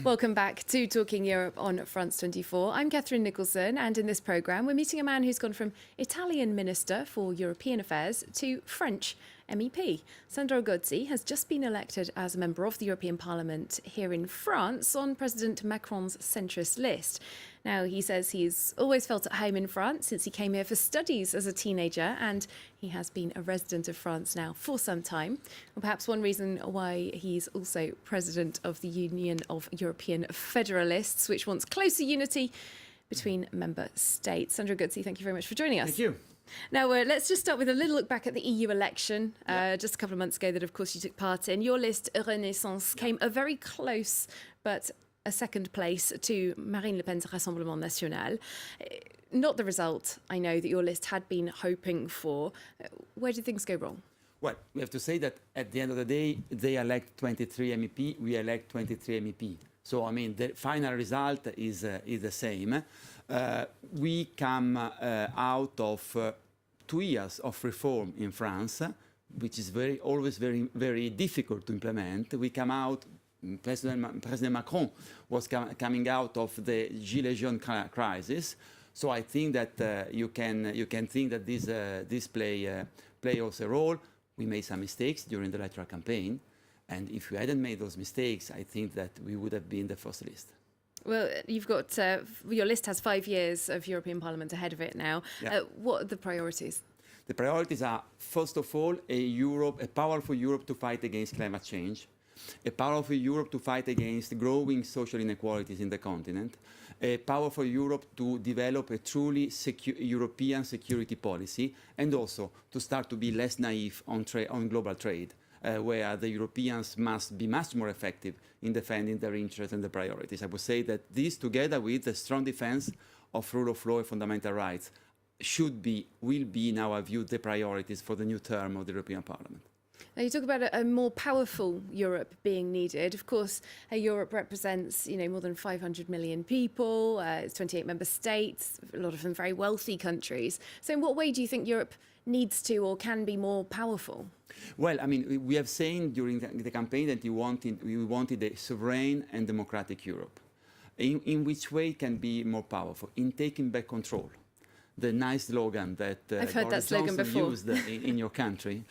Welcome back to Talking Europe on France 24. I'm Catherine Nicholson, and in this programme we're meeting a man who's gone from Italian Minister for European Affairs to French MEP. Sandro Gozi has just been elected as a member of the European Parliament here in France on President Macron's centrist list. Now, he says he's always felt at home in France since he came here for studies as a teenager, and he has been a resident of France now for some time. Well, perhaps one reason why he's also president of the Union of European Federalists, which wants closer unity between member states. Sandro Gozi, thank you very much for joining us. Thank you. Now, let's just start with a little look back at the EU election, just a couple of months ago that, of course, you took part in. Your list, Renaissance, came a very close but a second place to Marine Le Pen's Rassemblement National. Not the result, I know, that your list had been hoping for. Where did things go wrong? Well, we have to say that at the end of the day, they elect 23 MEP, we elect 23 MEP. So, I mean, the final result is the same. We come out of 2 years of reform in France, which is always very difficult to implement. We come out, President Macron was coming out of the Gilets jaunes crisis. So I think that you can think that this play also a role. We made some mistakes during the electoral campaign. And if we hadn't made those mistakes, I think that we would have been the first list. Well, you've got, your list has 5 years of European Parliament ahead of it now. Yeah. What are the priorities? The priorities are, first of all, a powerful Europe to fight against climate change, a powerful Europe to fight against growing social inequalities in the continent, a powerful Europe to develop a truly European security policy, and also to start to be less naive on global trade. Where the Europeans must be much more effective in defending their interests and their priorities. I would say that this, together with the strong defense of rule of law and fundamental rights, will be, in our view, the priorities for the new term of the European Parliament. Now, you talk about a more powerful Europe being needed. Of course, Europe represents, more than 500 million people. It's 28 member states, a lot of them very wealthy countries. So in what way do you think Europe needs to or can be more powerful? Well, I mean, we have said during the campaign that we wanted a sovereign and democratic Europe. In which way it can be more powerful? In taking back control. The nice slogan that I've heard that slogan before. Used in your country.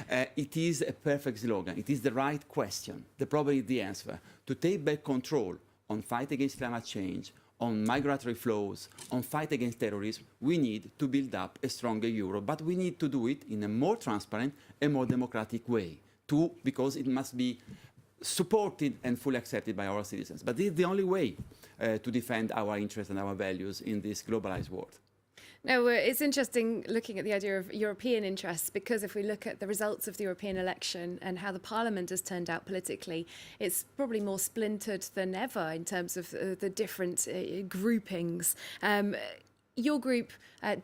It is a perfect slogan. It is the right question. Probably the answer. To take back control on fight against climate change, on migratory flows, on fight against terrorism, we need to build up a stronger Europe. But we need to do it in a more transparent and more democratic way, because it must be supported and fully accepted by our citizens. But this is the only way to defend our interests and our values in this globalized world. Now, it's interesting looking at the idea of European interests, because if we look at the results of the European election and how the Parliament has turned out politically, it's probably more splintered than ever in terms of the different groupings. Your group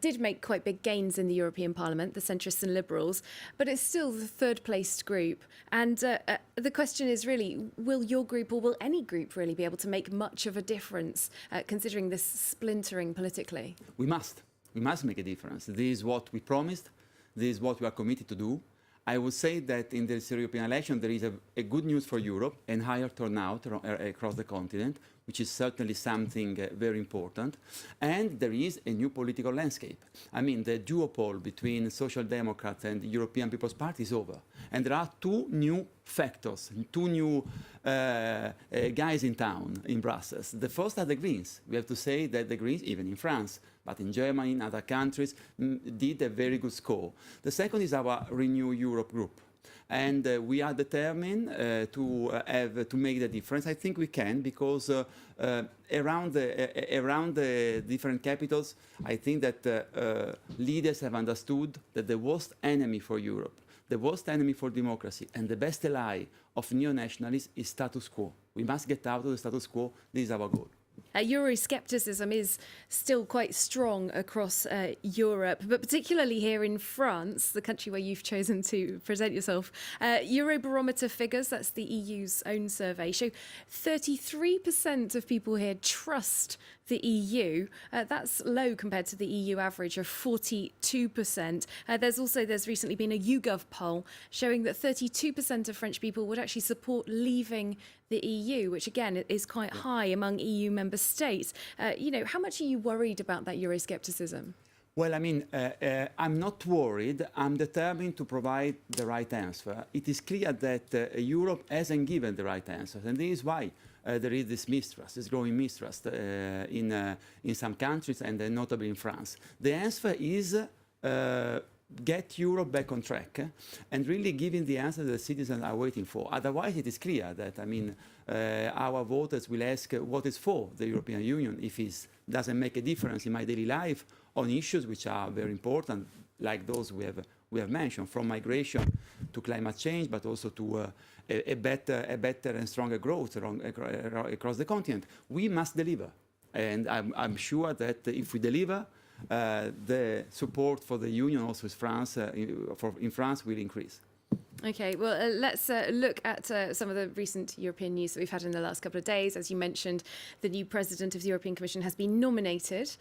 did make quite big gains in the European Parliament, the centrists and liberals, but it's still the third-placed group. And the question is really, will your group or will any group really be able to make much of a difference, considering this splintering politically? We must. We must make a difference. This is what we promised. This is what we are committed to do. I would say that in this European election, there is a good news for Europe and higher turnout across the continent, which is certainly something very important. And there is a new political landscape. I mean, the duopoly between Social Democrats and the European People's Party is over. And there are two new factors, two new guys in town, in Brussels. The first are the Greens. We have to say that the Greens, even in France, but in Germany and other countries, did a very good score. The second is our Renew Europe group. And we are determined to make the difference. I think we can, because around the different capitals, I think that leaders have understood that the worst enemy for Europe, the worst enemy for democracy, and the best ally of neo-nationalists is status quo. We must get out of the status quo. This is our goal. Euroscepticism is still quite strong across Europe, but particularly here in France, the country where you've chosen to present yourself. Eurobarometer figures, that's the EU's own survey, show 33% of people here trust the EU. That's low compared to the EU average of 42%. There's recently been a YouGov poll showing that 32% of French people would actually support leaving the EU, which again is quite high among EU member states. How much are you worried about that Euroscepticism? Well, I mean, I'm not worried. I'm determined to provide the right answer. It is clear that Europe hasn't given the right answers, and this is why there is this mistrust, this growing mistrust in some countries, and notably in France. The answer is get Europe back on track and really giving the answer that the citizens are waiting for. Otherwise, it is clear that, our voters will ask what is for the European Union if it doesn't make a difference in my daily life on issues which are very important, like those we have mentioned, from migration to climate change, but also to a better and stronger growth across the continent. We must deliver, and I'm sure that if we deliver, the support for the Union, also in France, will increase. Okay, well, let's look at some of the recent European news that we've had in the last couple of days. As you mentioned, the new president of the European Commission has been nominated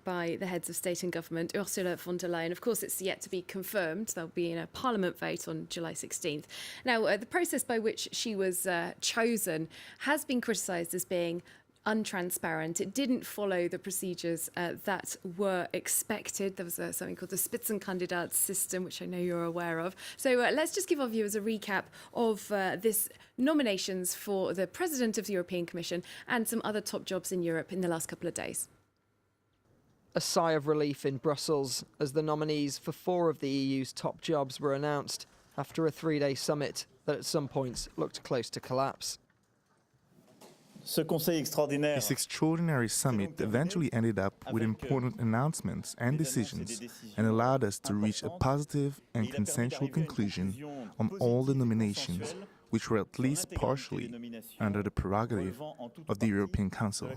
by the heads of state and government, Ursula von der Leyen. Of course, it's yet to be confirmed. There'll be a parliament vote on July 16th. Now, the process by which she was chosen has been criticised as being untransparent. It didn't follow the procedures that were expected. There was something called the Spitzenkandidat system, which I know you're aware of. So let's just give our viewers a recap of this nominations for the President of the European Commission and some other top jobs in Europe in the last couple of days. A sigh of relief in Brussels as the nominees for 4 of the EU's top jobs were announced after a 3-day summit that at some points looked close to collapse. This extraordinary summit eventually ended up with important announcements and decisions and allowed us to reach a positive and consensual conclusion on all the nominations, which were at least partially under the prerogative of the European Council.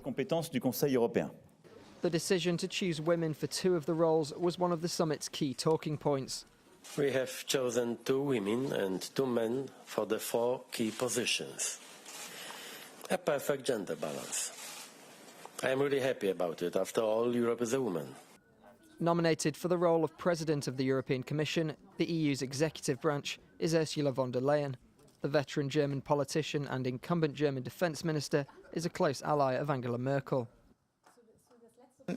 The decision to choose women for 2 of the roles was one of the summit's key talking points. We have chosen 2 women and 2 men for the 4 key positions. A perfect gender balance. I am really happy about it. After all, Europe is a woman. Nominated for the role of President of the European Commission, the EU's executive branch, is Ursula von der Leyen. The veteran German politician and incumbent German defence minister is a close ally of Angela Merkel. I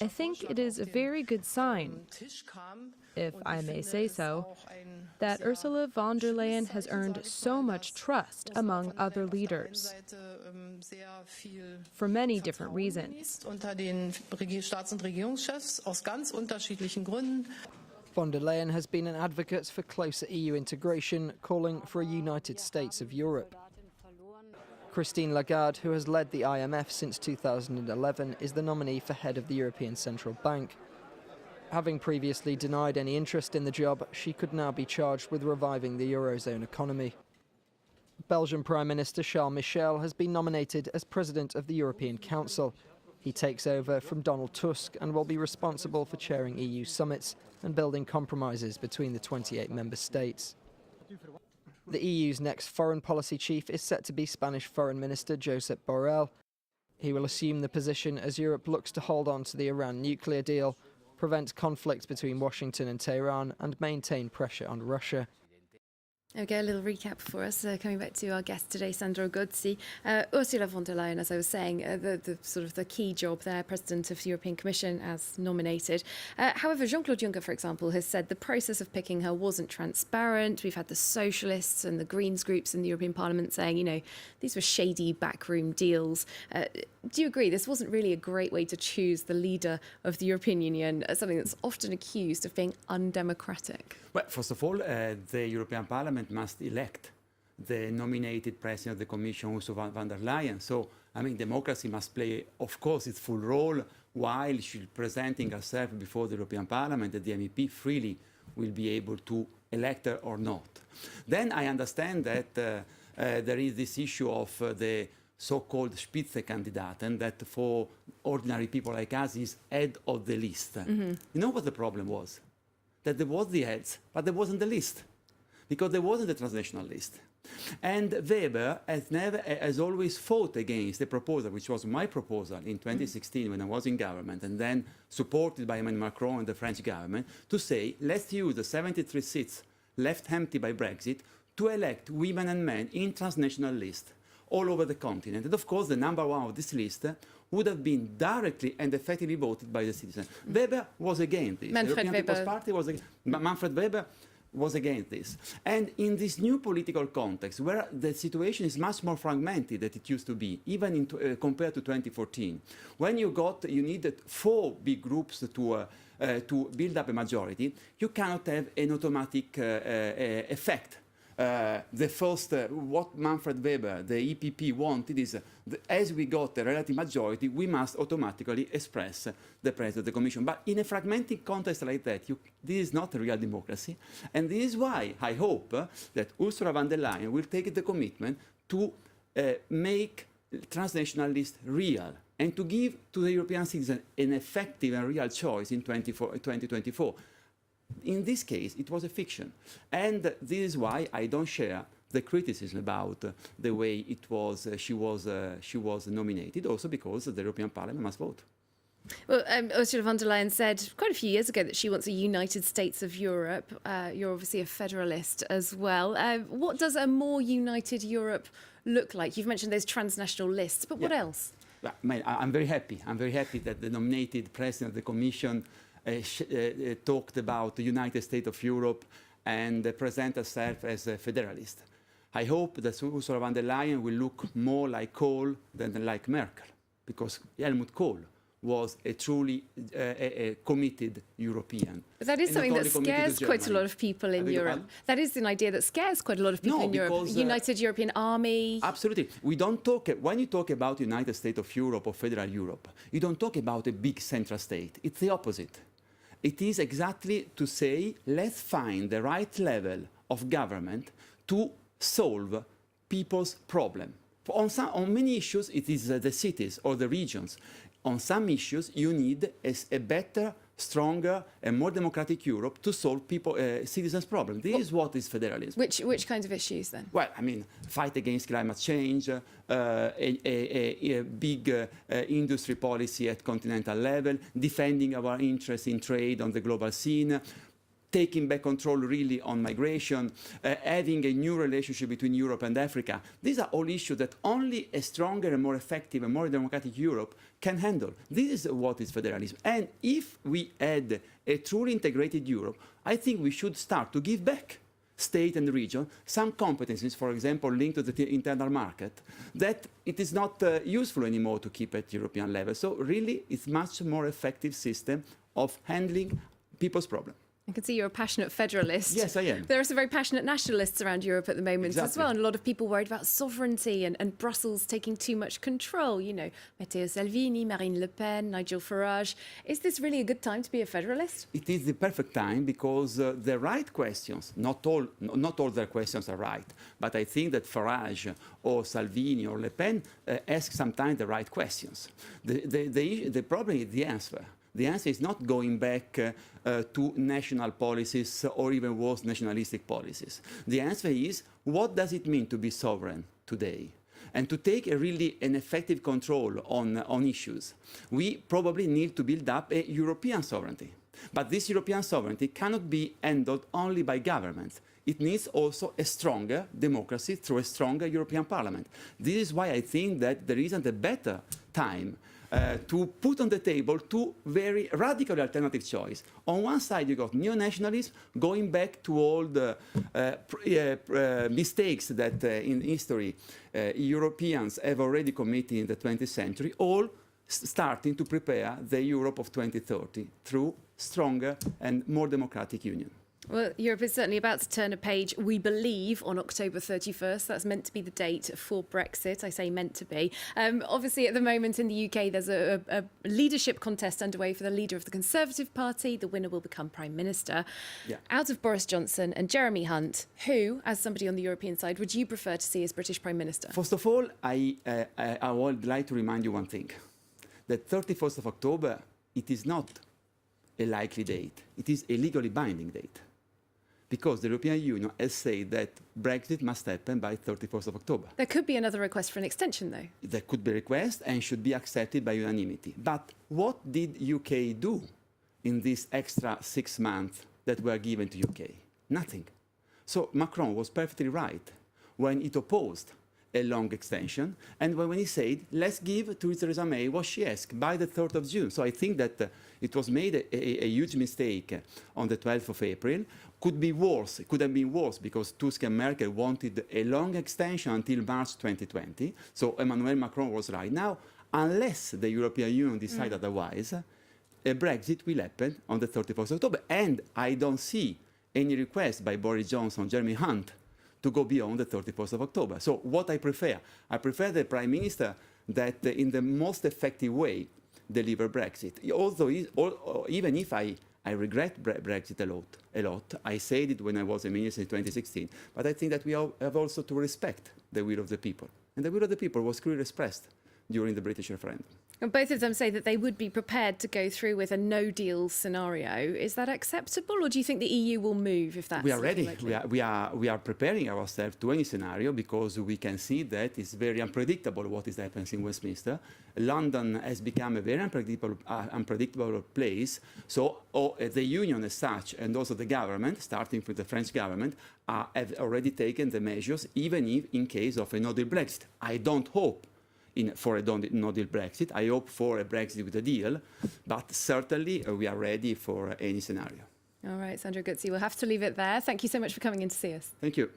think it is a very good sign, if I may say so, that Ursula von der Leyen has earned so much trust among other leaders for many different reasons. Von der Leyen has been an advocate for closer EU integration, calling for a United States of Europe. Christine Lagarde, who has led the IMF since 2011, is the nominee for head of the European Central Bank. Having previously denied any interest in the job, she could now be charged with reviving the Eurozone economy. Belgian Prime Minister Charles Michel has been nominated as President of the European Council. He takes over from Donald Tusk and will be responsible for chairing EU summits and building compromises between the 28 member states. The EU's next foreign policy chief is set to be Spanish Foreign Minister Josep Borrell. He will assume the position as Europe looks to hold on to the Iran nuclear deal, prevent conflict between Washington and Tehran, and maintain pressure on Russia. Okay, a little recap for us. Coming back to our guest today, Sandro Gozi. Ursula von der Leyen, as I was saying, the key job there, President of the European Commission, as nominated. However, Jean-Claude Juncker, for example, has said the process of picking her wasn't transparent. We've had the Socialists and the Greens groups in the European Parliament saying, these were shady backroom deals. Do you agree this wasn't really a great way to choose the leader of the European Union, something that's often accused of being undemocratic? Well, first of all, the European Parliament must elect the nominated President of the Commission, Ursula von der Leyen. So, democracy must play, of course, its full role while she's presenting herself before the European Parliament, that the MEP freely will be able to elect her or not. Then I understand that there is this issue of the so-called Spitzenkandidat, and that for ordinary people like us is head of the list. You know what the problem was? That there was the heads, but there wasn't the list, because there wasn't a transnational list. And Weber has always fought against the proposal, which was my proposal in 2016 when I was in government, and then supported by Emmanuel Macron and the French government, to say, let's use the 73 seats left empty by Brexit to elect women and men in transnational lists all over the continent. And of course, the number one of this list would have been directly and effectively voted by the citizens. Weber was against this. Manfred the European Weber. People's Party was Manfred Weber was against this. And in this new political context, where the situation is much more fragmented than it used to be, even compared to 2014, when you needed 4 big groups to build up a majority, you cannot have an automatic effect. What Manfred Weber, the EPP, wanted is, as we got a relative majority, we must automatically express the President of the Commission. But in a fragmented context like that, this is not a real democracy. And this is why I hope that Ursula von der Leyen will take the commitment to make transnational lists real and to give to the European citizen an effective and real choice in 2024. In this case, it was a fiction. And this is why I don't share the criticism about the way she was nominated, also because the European Parliament must vote. Well, Ursula von der Leyen said quite a few years ago that she wants a United States of Europe. You're obviously a federalist as well. What does a more united Europe look like? You've mentioned those transnational lists, but what else? I'm very happy. I'm very happy that the nominated President of the Commission talked about the United States of Europe and present herself as a federalist. I hope that Ursula von der Leyen will look more like Kohl than like Merkel, because Helmut Kohl was a truly committed European. But that is something that scares quite a lot of people in Europe. That is an idea that scares quite a lot of people in Europe. United European Army. Absolutely. We don't talk, when you talk about United States of Europe or Federal Europe, you don't talk about a big central state. It's the opposite. It is exactly to say, let's find the right level of government to solve people's problem. On many issues, it is the cities or the regions. On some issues, you need a better, stronger, and more democratic Europe to solve citizens' problems. This is what is federalism. Which kinds of issues then? Well, I mean, fight against climate change, a big industry policy at continental level, defending our interests in trade on the global scene, taking back control really on migration, having a new relationship between Europe and Africa. These are all issues that only a stronger and more effective and more democratic Europe can handle. This is what is federalism. And if we had a truly integrated Europe, I think we should start to give back state and region some competencies, for example, linked to the internal market, that it is not useful anymore to keep at European level. So really, it's much more effective system of handling people's problems. I can see you're a passionate federalist. Yes, I am. There are some very passionate nationalists around Europe at the moment as well, Exactly. and a lot of people worried about sovereignty and Brussels taking too much control. You know, Matteo Salvini, Marine Le Pen, Nigel Farage. Is this really a good time to be a federalist? It is the perfect time because the right questions, not all their questions are right, but I think that Farage or Salvini or Le Pen ask sometimes the right questions. The problem is the answer. The answer is not going back to national policies or even worse, nationalistic policies. The answer is, what does it mean to be sovereign today? And to take an effective control on issues, we probably need to build up a European sovereignty. But this European sovereignty cannot be handled only by governments. It needs also a stronger democracy through a stronger European Parliament. This is why I think that there isn't a better time to put on the table 2 very radical alternative choices. On one side, you got neo-nationalism, going back to all the mistakes that in history Europeans have already committed in the 20th century, all starting to prepare the Europe of 2030 through stronger and more democratic union. Well, Europe is certainly about to turn a page, we believe, on October 31st. That's meant to be the date for Brexit. I say meant to be. Obviously, at the moment in the UK, there's a leadership contest underway for the leader of the Conservative Party. The winner will become Prime Minister. Yeah. Out of Boris Johnson and Jeremy Hunt, who, as somebody on the European side, would you prefer to see as British Prime Minister? First of all, I would like to remind you one thing. The 31st of October, it is not a likely date. It is a legally binding date. because the European Union has said that Brexit must happen by 31st of October. There could be another request for an extension, though. There could be a request and should be accepted by unanimity. But what did UK do in this extra 6 months that were given to UK? Nothing. So Macron was perfectly right when it opposed a long extension, and when he said, let's give to Theresa May what she asked by the 3rd of June. So I think that it was made a huge mistake on the 12th of April. Could be worse. It could have been worse because Tusk and Merkel wanted a long extension until March 2020. So Emmanuel Macron was right. Now, unless the European Union decides otherwise, a Brexit will happen on the 31st of October. And I don't see any request by Boris Johnson, Jeremy Hunt, to go beyond the 31st of October. So what I prefer the Prime Minister that in the most effective way deliver Brexit. Although, even if I regret Brexit a lot, I said it when I was a minister in 2016, but I think that we have also to respect the will of the people. And the will of the people was clearly expressed during the British referendum. And both of them say that they would be prepared to go through with a no-deal scenario. Is that acceptable, or do you think the EU will move if that's We are ready. likely? We are preparing ourselves to any scenario because we can see that it's very unpredictable what is happening in Westminster. London has become a very unpredictable place. So the union as such, and also the government, starting with the French government, have already taken the measures, even if in case of a no-deal Brexit. I don't hope for a no-deal Brexit. I hope for a Brexit with a deal, but certainly we are ready for any scenario. All right, Sandro Gozi, we'll have to leave it there. Thank you so much for coming in to see us. Thank you.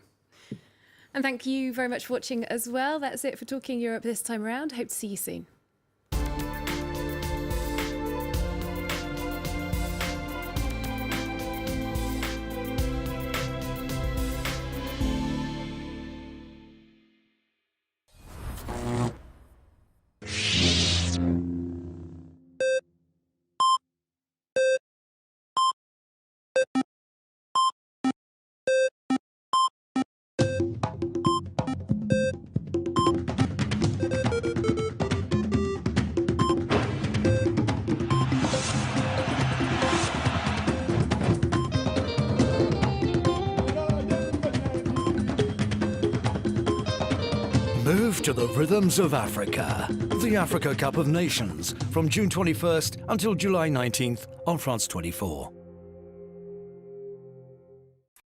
And thank you very much for watching as well. That's it for Talking Europe this time around. Hope to see you soon. Move to the rhythms of Africa. The Africa Cup of Nations from June 21st until July 19th on France 24.